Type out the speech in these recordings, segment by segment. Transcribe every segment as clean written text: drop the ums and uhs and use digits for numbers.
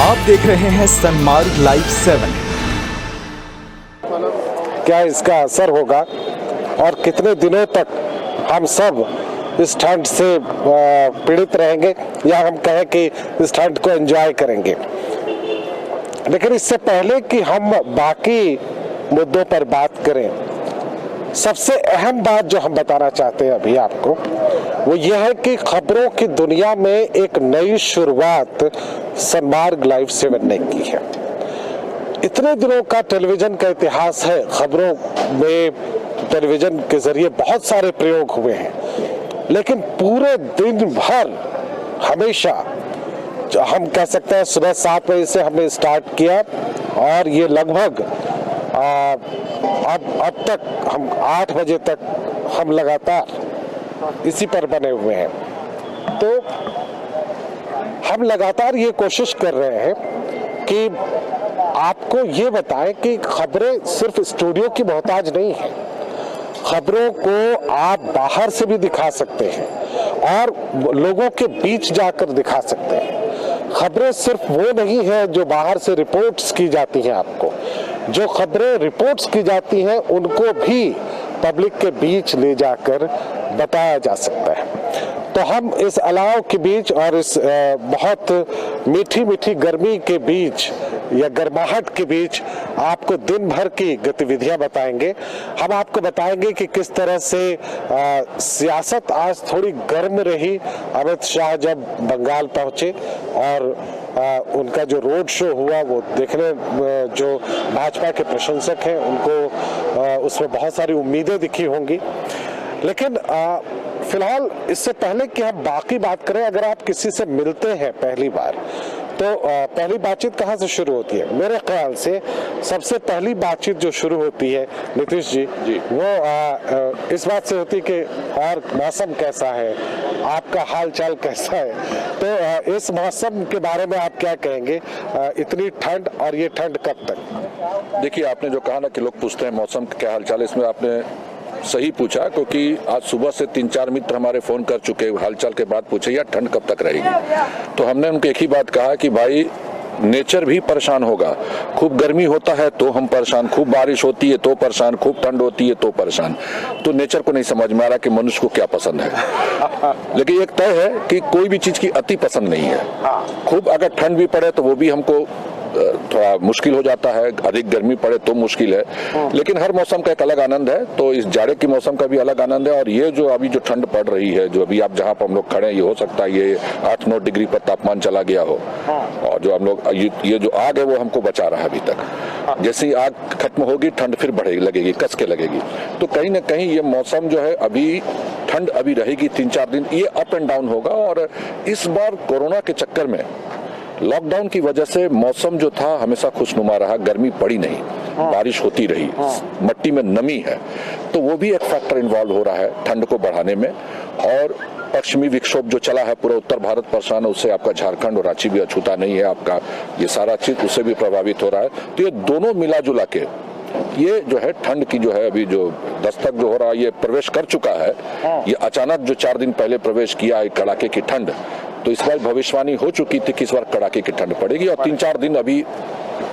आप देख रहे हैं सनमार्ग लाइव 7। क्या इसका असर होगा और कितने दिनों तक हम सब इस ठंड से पीड़ित रहेंगे या हम कहें कि इस ठंड को एंजॉय करेंगे। लेकिन इससे पहले कि हम बाकी मुद्दों पर बात करें, सबसे अहम बात जो हम बताना चाहते हैं अभी आपको, वो ये है कि खबरों की दुनिया में एक नई शुरुआत सनमार्ग लाइव 7 ने की है। इतने दिनों का टेलीविजन का इतिहास है, खबरों में टेलीविजन के जरिए बहुत सारे प्रयोग हुए हैं, लेकिन पूरे दिन भर हमेशा हम कह सकते हैं सुबह 7 बजे से हमने स्टार्ट किया और ये लगभग अब तक हम 8 बजे तक हम लगातार इसी पर बने हुए हैं। तो हम लगातार ये कोशिश कर रहे हैं कि आपको ये बताएं कि खबरें सिर्फ स्टूडियो की मोहताज नहीं है। खबरों को आप बाहर से भी दिखा सकते हैं और लोगों के बीच जाकर दिखा सकते हैं। खबरें सिर्फ वो नहीं है जो बाहर से रिपोर्ट्स की जाती हैं। आपको जो खबरें रिपोर्ट्स की जाती हैं उनको भी पब्लिक के बीच ले जाकर बताया जा सकता है। तो हम इस अलाव के बीच और इस बहुत मीठी मीठी गर्मी के बीच या गर्माहट के बीच आपको दिन भर की गतिविधियां बताएंगे। हम आपको बताएंगे कि किस तरह से सियासत आज थोड़ी गर्म रही। अमित शाह जब बंगाल पहुंचे और उनका जो रोड शो हुआ वो देखने जो भाजपा के प्रशंसक हैं उनको उसमें बहुत सारी उम्मीदें दिखी होंगी। लेकिन फिलहाल इससे पहले कि हम बाकी बात करें, अगर आप किसी से मिलते हैं पहली बार तो पहली बातचीत कहाँ से शुरू होती है? मेरे ख्याल से सबसे पहली बातचीत जो शुरू होती है नीतीश जी वो इस बात से होती है कि और मौसम कैसा है, आपका हाल चाल कैसा है। तो इस मौसम के बारे में आप क्या कहेंगे? इतनी ठंड और ये ठंड कब तक? देखिए, आपने जो कहा ना कि लोग पूछते हैं मौसम का क्या हाल चाल है, इसमें आपने सही पूछा, क्योंकि आज सुबह से 3-4 मित्र हमारे फोन कर चुके हालचाल के बाद पूछे यार ठंड कब तक रहेगी। तो हमने उनको एक ही बात कहा कि भाई नेचर भी परेशान होगा। खूब गर्मी होता है तो हम परेशान, खूब बारिश होती है तो परेशान, खूब ठंड होती है तो परेशान। तो नेचर को नहीं समझ में आ रहा कि मनुष्य को क्या पसंद है। लेकिन एक तय है कि कोई भी चीज की अति पसंद नहीं है। खूब अगर ठंड भी पड़े तो वो भी हमको थोड़ा मुश्किल हो जाता है, अधिक गर्मी पड़े तो मुश्किल है। लेकिन हर मौसम का एक अलग आनंद है। तो इस जाड़े की मौसम का भी अलग आनंद है। और ये जो अभी जो ठंड पड़ रही है, जो अभी आप जहाँ पर हम लोग खड़े हैं, ये हो सकता है ये 8-9 डिग्री पर तापमान चला गया हो। और जो हम लोग ये जो आग है वो हमको बचा रहा है अभी तक। जैसे ही आग खत्म होगी ठंड फिर बढ़ेगी, लगेगी, कस के लगेगी। तो कहीं ना कहीं ये मौसम जो है अभी ठंड अभी रहेगी 3-4 दिन, ये अप एंड डाउन होगा। और इस बार कोरोना के चक्कर में लॉकडाउन की वजह से मौसम जो था हमेशा खुशनुमा रहा, गर्मी पड़ी नहीं, बारिश होती रही, मिट्टी में नमी है, तो वो भी एक फैक्टर इन्वॉल्व हो रहा है ठंड को बढ़ाने में। और पश्चिमी विक्षोभ जो चला है, पूरा उत्तर भारत परेशान है, उससे आपका झारखंड और रांची भी अछूता नहीं है, आपका ये सारा चीज उससे भी प्रभावित हो रहा है। तो ये दोनों मिला जुला के ये जो है ठंड की जो है अभी जो दस्तक जो हो रहा है, ये प्रवेश कर चुका है। ये अचानक जो 4 दिन पहले प्रवेश किया कड़ाके की ठंड, तो इस बार भविष्यवाणी हो चुकी थी कि इस बार कड़ाके की ठंड पड़ेगी और 3-4 दिन अभी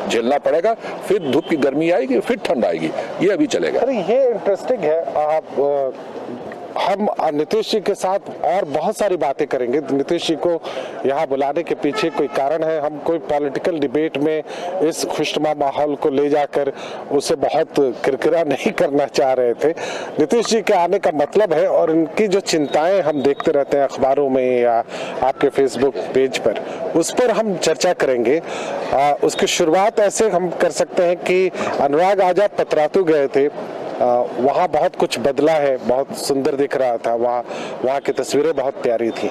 झेलना पड़ेगा, फिर धूप की गर्मी आएगी, फिर ठंड आएगी, ये अभी चलेगा। अरे ये इंटरेस्टिंग है। हम नीतीश जी के साथ और बहुत सारी बातें करेंगे। नीतीश जी को यहाँ बुलाने के पीछे कोई कारण है। हम कोई पॉलिटिकल डिबेट में इस खुशनुमा माहौल को ले जाकर उसे बहुत किरकिरा नहीं करना चाह रहे थे। नीतीश जी के आने का मतलब है और इनकी जो चिंताएं हम देखते रहते हैं अखबारों में या आपके फेसबुक पेज पर, उस पर हम चर्चा करेंगे। उसकी शुरुआत ऐसे हम कर सकते हैं कि अनुराग आजाद पतरातू गए थे, वहाँ बहुत कुछ बदला है, बहुत सुंदर दिख रहा था, वहाँ की तस्वीरें बहुत प्यारी थी।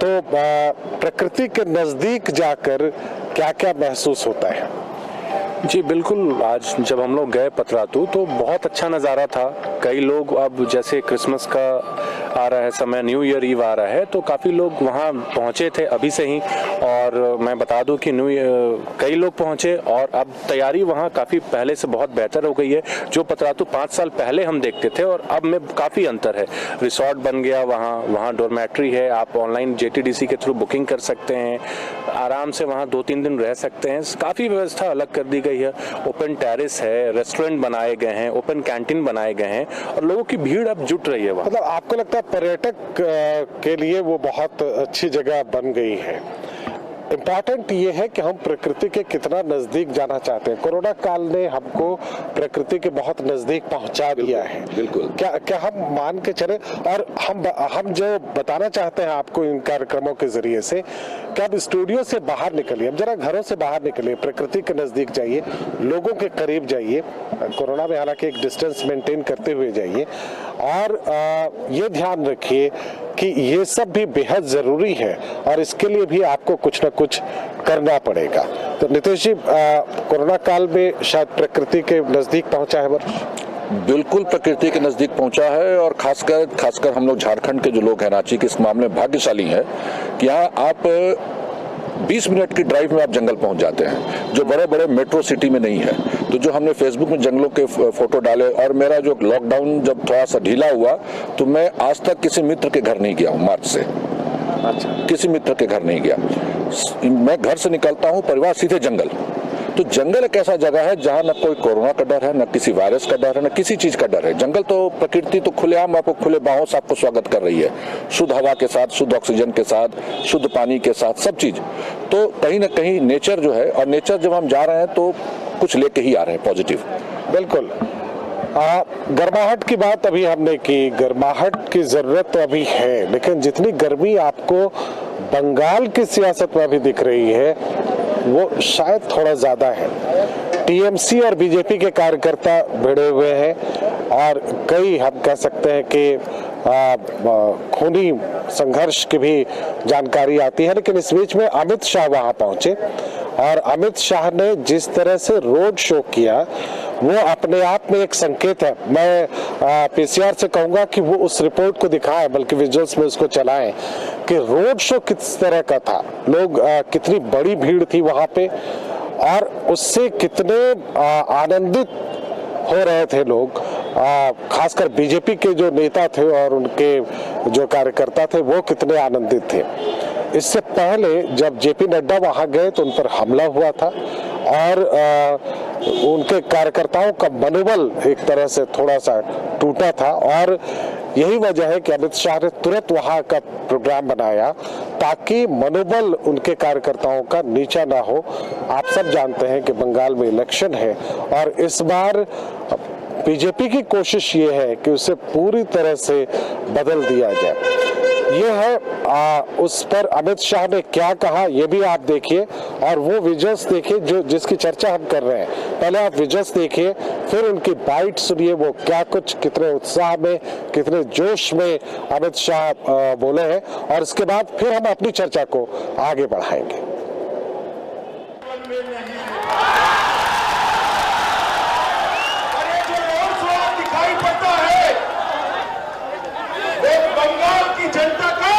तो प्रकृति के नजदीक जाकर क्या क्या महसूस होता है? जी बिल्कुल, आज जब हम लोग गए पतरातू तो बहुत अच्छा नज़ारा था। कई लोग अब जैसे क्रिसमस का आ रहा है समय, न्यू ईयर ईव आ रहा है, तो काफ़ी लोग वहाँ पहुँचे थे अभी से ही। और मैं बता दूं कि कई लोग पहुँचे और अब तैयारी वहाँ काफ़ी पहले से बहुत बेहतर हो गई है। जो पतरातू 5 साल पहले हम देखते थे और अब में काफ़ी अंतर है। रिसोर्ट बन गया वहाँ डोरमेट्री है, आप ऑनलाइन JTDC के थ्रू बुकिंग कर सकते हैं, आराम से वहाँ 2-3 दिन रह सकते हैं। काफ़ी व्यवस्था अलग कर दी गई है। ओपन टेरेस है, रेस्टोरेंट बनाए गए हैं, ओपन कैंटीन बनाए गए हैं और लोगों की भीड़ अब जुट रही है वहाँ। मतलब आपको लगता है पर्यटक के लिए वो बहुत अच्छी जगह बन गई है? इम्पॉर्टेंट ये है कि हम प्रकृति के कितना नजदीक जाना चाहते हैं। कोरोना काल ने हमको प्रकृति के बहुत नजदीक पहुंचा दिया है। बिल्कुल। क्या हम मान के चले, और हम जो बताना चाहते हैं आपको इन कार्यक्रमों के जरिए से, कि आप स्टूडियो से बाहर निकलिए, अब जरा घरों से बाहर निकलिए, प्रकृति के नजदीक जाइए, लोगों के करीब जाइए, कोरोना में हालांकि एक डिस्टेंस मेंटेन करते हुए जाइए, और ये ध्यान रखिए कि ये सब भी बेहद जरूरी है और इसके लिए भी आपको कुछ ना कुछ करना पड़ेगा। तो नितेश जी, कोरोना काल में शायद प्रकृति के नजदीक पहुंचा है वर्ष? बिल्कुल प्रकृति के नजदीक पहुंचा है, और खासकर हम लोग झारखंड के जो लोग हैं, रांची के इस मामले में भाग्यशाली हैं कि यहाँ आप 20 मिनट की ड्राइव में आप जंगल पहुंच जाते हैं, जो बड़े बड़े मेट्रो सिटी में नहीं है। तो जो हमने फेसबुक में जंगलों के फोटो डाले, और मेरा जो लॉकडाउन जब थोड़ा सा ढीला हुआ तो मैं आज तक किसी मित्र के घर नहीं गया हूँ मार्च से। अच्छा। किसी मित्र के घर नहीं गया। मैं घर से निकलता हूँ, परिवार सीधे जंगल। तो जंगल एक ऐसा जगह है जहाँ न कोई कोरोना का डर है, न किसी वायरस का डर है, न किसी चीज का डर है। जंगल तो प्रकृति तो खुलेआम आपको खुले बाहों से आपको स्वागत कर रही है, शुद्ध हवा के साथ, शुद्ध ऑक्सीजन के साथ, शुद्ध पानी के साथ, सब चीज। तो कहीं ना कहीं नेचर जो है, और नेचर जब हम जा रहे हैं तो कुछ लेके ही आ रहे हैं पॉजिटिव। बिल्कुल। गर्माहट की बात अभी हमने की, गर्माहट की जरूरत तो अभी है, लेकिन जितनी गर्मी आपको बंगाल की सियासत में अभी दिख रही है वो शायद थोड़ा ज्यादा है। टीएमसी और बीजेपी के कार्यकर्ता भिड़े हुए हैं और कई हम कह सकते हैं कि खूनी संघर्ष की भी जानकारी आती है। लेकिन इस बीच में अमित शाह वहां पहुंचे और अमित शाह ने जिस तरह से रोड शो किया वो अपने आप में एक संकेत है। मैं पीसीआर से कहूंगा कि वो उस रिपोर्ट को दिखाएं, बल्कि विजुअल्स में उसको चलाएं कि रोड शो किस तरह का था, लोग कितनी बड़ी भीड़ थी वहां पे और उससे कितने आनंदित हो रहे थे लोग। खासकर बीजेपी के जो नेता थे और उनके जो कार्यकर्ता थे वो कितने आनंदित थे। इससे पहले जब जेपी नड्डा वहां गए तो उन पर हमला हुआ था और उनके कार्यकर्ताओं का मनोबल एक तरह से थोड़ा सा टूटा था और यही वजह है कि अमित शाह ने तुरंत वहां का प्रोग्राम बनाया ताकि मनोबल उनके कार्यकर्ताओं का नीचा ना हो। आप सब जानते हैं कि बंगाल में इलेक्शन है और इस बार बीजेपी की कोशिश ये है कि उसे पूरी तरह से बदल दिया जाए। ये है उस पर अमित शाह ने क्या कहा ये भी आप देखिए और वो विजुअल्स देखिए जो जिसकी चर्चा हम कर रहे हैं। पहले आप विजुअल्स देखिए, फिर उनकी बाइट सुनिए, वो क्या कुछ कितने उत्साह में, कितने जोश में अमित शाह बोले हैं और इसके बाद फिर हम अपनी चर्चा को आगे बढ़ाएंगे। जनता का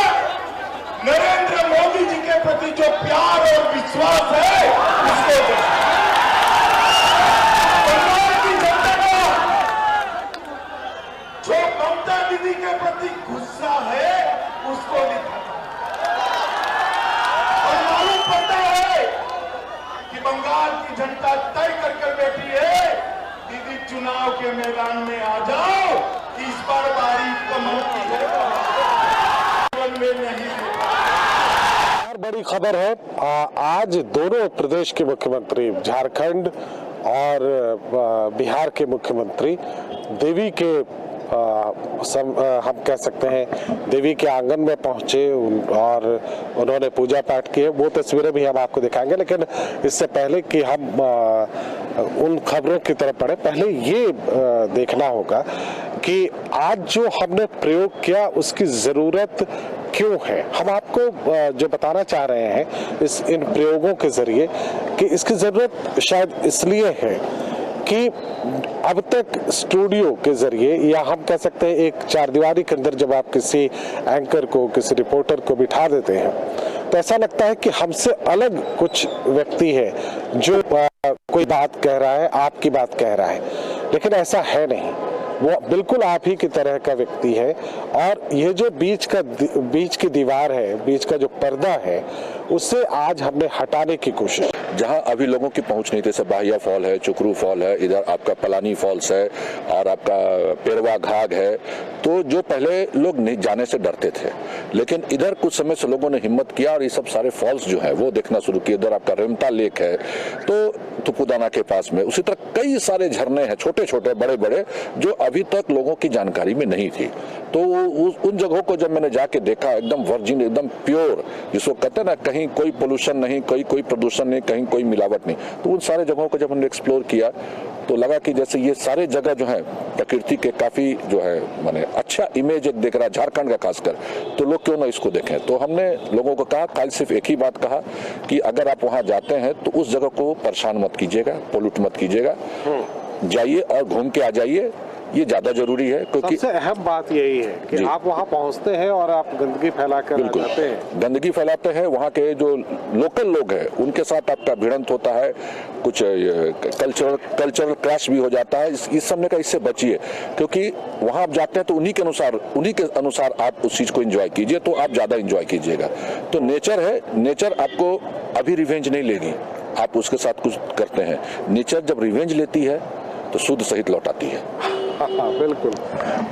नरेंद्र मोदी जी के प्रति जो प्यार और विश्वास है उसको बंगाल की जनता का जो ममता दीदी के प्रति गुस्सा है उसको दिखाता और मालूम पड़ता है कि बंगाल की जनता तय करके बैठी है दीदी चुनाव के मैदान में आ जाओ, इस बार बारी कमल की है। और बड़ी खबर है, आज दोनों प्रदेश के मुख्यमंत्री, झारखंड और बिहार के मुख्यमंत्री देवी के हम कह सकते हैं देवी के आंगन में पहुंचे और उन्होंने पूजा पाठ किए। वो तस्वीरें भी हम आपको दिखाएंगे, लेकिन इससे पहले कि हम उन खबरों की तरफ बढ़े, पहले ये देखना होगा कि आज जो हमने प्रयोग किया उसकी जरूरत क्यों है। हम आपको जो बताना चाह रहे हैं इन प्रयोगों के जरिए कि इसकी जरूरत शायद इसलिए है कि अब तक स्टूडियो के जरिए या हम कह सकते हैं एक चारदीवारी के अंदर जब आप किसी एंकर को, किसी रिपोर्टर को बिठा देते हैं तो ऐसा लगता है कि हमसे अलग कुछ व्यक्ति है जो कोई बात कह रहा है, आपकी बात कह रहा है, लेकिन ऐसा है नहीं। वो बिल्कुल आप ही की तरह का व्यक्ति है। और ये जो बीच की दीवार है, बीच का जो पर्दा है, उससे आज हमने हटाने की कोशिश। जहां अभी लोगों की पहुंच नहीं थी, जैसे बाहिया फॉल है, चुकरू फॉल है, इधर आपका पलानी फॉल्स है और आपका पेरवा घाघ है, तो जो पहले लोग नहीं जाने से डरते थे, लेकिन इधर कुछ समय से लोगों ने हिम्मत किया और ये सब सारे फॉल्स जो है वो देखना शुरू किए। इधर आपका रेमता लेक है, तो तुपुदाना के पास में, उसी तरह कई सारे झरने हैं, छोटे छोटे बड़े बड़े, जो अभी तक लोगों की जानकारी में नहीं थी। तो उन जगहों को जब मैंने जाके देखा, एकदम वर्जिन, एकदम प्योर, जिसको कहते हैं ना, कहीं कोई पोल्यूशन नहीं, कोई प्रदूषण नहीं, कहीं कोई मिलावट नहीं, तो उन सारे जगहों को जब हमने एक्सप्लोर किया तो लगा कि जैसे ये सारे जगह जो है प्रकृति के काफी जो है माने अच्छा इमेज एक देख रहा है झारखंड का खासकर, तो लोग क्यों ना इसको देखें। तो हमने लोगों को कहा, कल सिर्फ एक ही बात कहा कि अगर आप वहां जाते हैं तो उस जगह को परेशान मत कीजिएगा, पोल्यूट मत कीजिएगा, जाइए और घूम के आ जाइए, ये ज्यादा जरूरी है। क्योंकि सबसे अहम बात यही है कि आप वहां पहुंचते हैं और आप गंदगी फैलाकर जाते हैं। गंदगी फैलाते हैं, वहाँ के जो लोकल लोग हैं उनके साथ आपका भिड़ंत होता है, कुछ कल्चरल क्रैश भी हो जाता है। इस सब का इससे बचिए, क्योंकि वहाँ आप जाते हैं तो उन्हीं के अनुसार आप उस चीज को एंजॉय कीजिए, तो आप ज्यादा एंजॉय कीजिएगा। तो नेचर है, नेचर आपको अभी रिवेंज नहीं लेगी, आप उसके साथ कुछ करते हैं। नेचर जब रिवेंज लेती है तो सूद सहित लौटाती है। हाँ, बिल्कुल।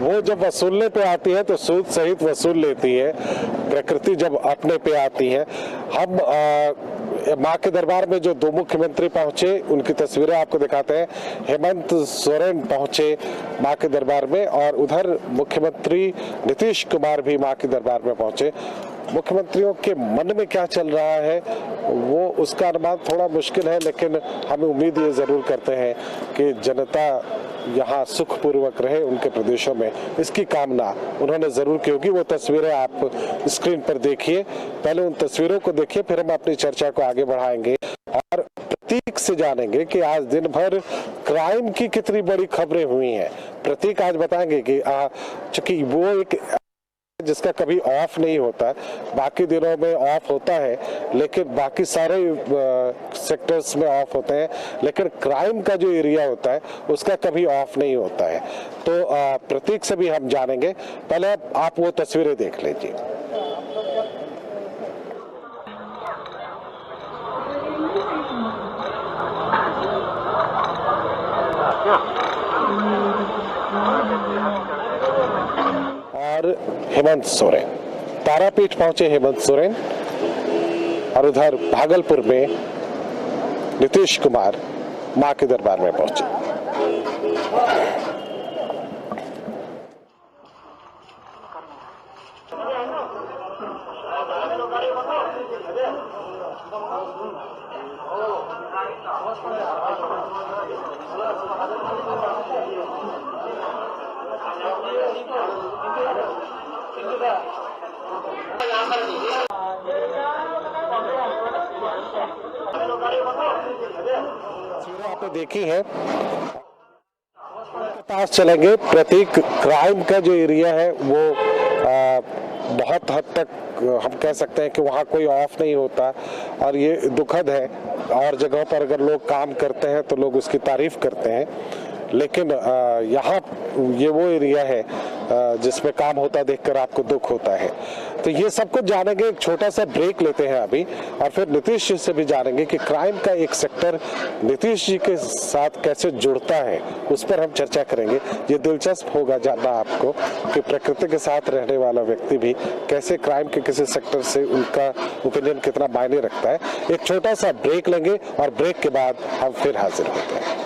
वो जब वसूलने पे आती है तो सूद सहित वसूल लेती है। प्रकृति जब अपने पे आती है। हम माँ के दरबार में जो दो मुख्यमंत्री पहुंचे, उनकी तस्वीरें आपको दिखाते हैं। हेमंत सोरेन पहुंचे माँ के दरबार में और उधर मुख्यमंत्री नीतीश कुमार भी माँ के दरबार में पहुंचे। मुख्यमंत्रियों के मन में क्या चल रहा है वो उसका अनुमान थोड़ा मुश्किल है, लेकिन हम उम्मीद ये जरूर करते हैं कि जनता यहाँ सुखपूर्वक रहे, उनके प्रदेशों में, इसकी कामना उन्होंने जरूर की होगी। वो तस्वीरें आप स्क्रीन पर देखिए, पहले उन तस्वीरों को देखिए, फिर हम अपनी चर्चा को आगे बढ़ाएंगे और प्रतीक से जानेंगे कि आज दिन भर क्राइम की कितनी बड़ी खबरें हुई हैं। प्रतीक आज बताएंगे कि चूंकि वो एक जिसका कभी ऑफ नहीं होता, बाकी दिनों में ऑफ होता है, लेकिन बाकी सारे सेक्टर्स में ऑफ होते हैं, लेकिन क्राइम का जो एरिया होता है उसका कभी ऑफ नहीं होता है। तो प्रतीक से भी हम जानेंगे। पहले आप वो तस्वीरें देख लीजिए। और हेमंत सोरेन, तारापीठ पहुंचे हेमंत सोरेन और उधर भागलपुर में नीतीश कुमार मां के दरबार में पहुंचे। आपने देखी है, पास चलेंगे। प्रतीक, क्राइम का जो एरिया है वो बहुत हद तक हम कह सकते हैं कि वहाँ कोई ऑफ नहीं होता और ये दुखद है। और जगहों पर अगर लोग काम करते हैं तो लोग उसकी तारीफ करते हैं, लेकिन यहाँ ये वो एरिया है जिसमें काम होता देखकर आपको दुख होता है। तो ये सब कुछ जानेंगे। एक छोटा सा ब्रेक लेते हैं अभी और फिर नीतीश जी से भी जानेंगे कि क्राइम का एक सेक्टर नीतीश जी के साथ कैसे जुड़ता है, उस पर हम चर्चा करेंगे। ये दिलचस्प होगा जानना आपको कि प्रकृति के साथ रहने वाला व्यक्ति भी कैसे क्राइम के किसी सेक्टर से उनका ओपिनियन कितना मायने रखता है। एक छोटा सा ब्रेक लेंगे और ब्रेक के बाद हम फिर हाजिर होते हैं।